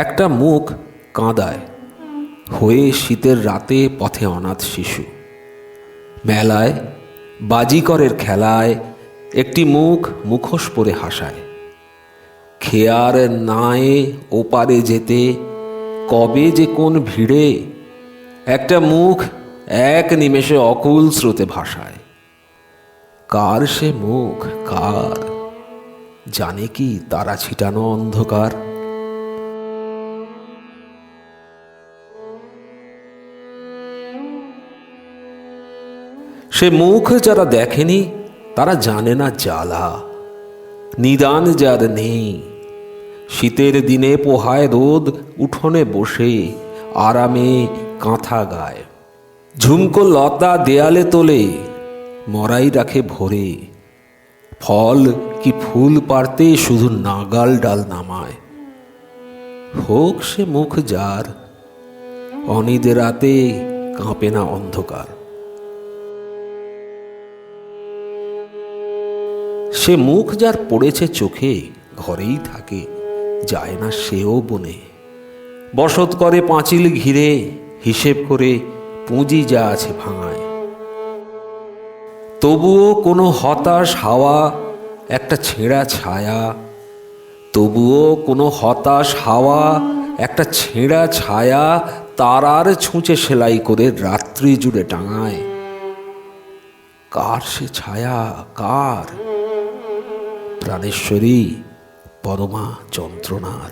একটা মুখ কাঁদায় হয়ে শীতের রাতে পথে অনাথ শিশু। মেলায় বাজিকরের খেলায় একটি মুখ মুখোশ পরে হাসায়। খেয়ার নায়ে ওপারে যেতে কবে যে কোন ভিড়ে একটা মুখ এক নিমেষে অকুল স্রোতে ভাসায়। কার সে মুখ, কার জানে কি তারা ছিটানো অন্ধকার? সে মুখ যারা দেখেনি তারা জানে না জ্বালা। নিদান যার নেই, শীতের দিনে পোহায় রোদ উঠোনে বসে আরামে কাঁথা গায়। ঝুমকো লতা দেয়ালে তোলে, মরাই রাখে ভরে। ফল কি ফুল পারতে শুধু নাগাল ডাল নামায়। হোক সে মুখ যার, অনিদে রাতে কাঁপে না অন্ধকার। সে মুখ যার পড়েছে চোখে ঘরেই থাকে, যায় না সেও বনে। বসত করে পাঁচিল ঘিরে, হিসেব করে পুঁজি যা আছে ভাঙায়। তবুও কোনো হতাশ হাওয়া একটা ছেঁড়া ছায়া, তবুও কোনো হতাশ হাওয়া একটা ছেঁড়া ছায়া তারার ছুঁচে সেলাই করে রাত্রি জুড়ে টাঙায়। কার সে ছায়া, কার? প্রাণেশ্বরী পরমা যন্ত্রণার।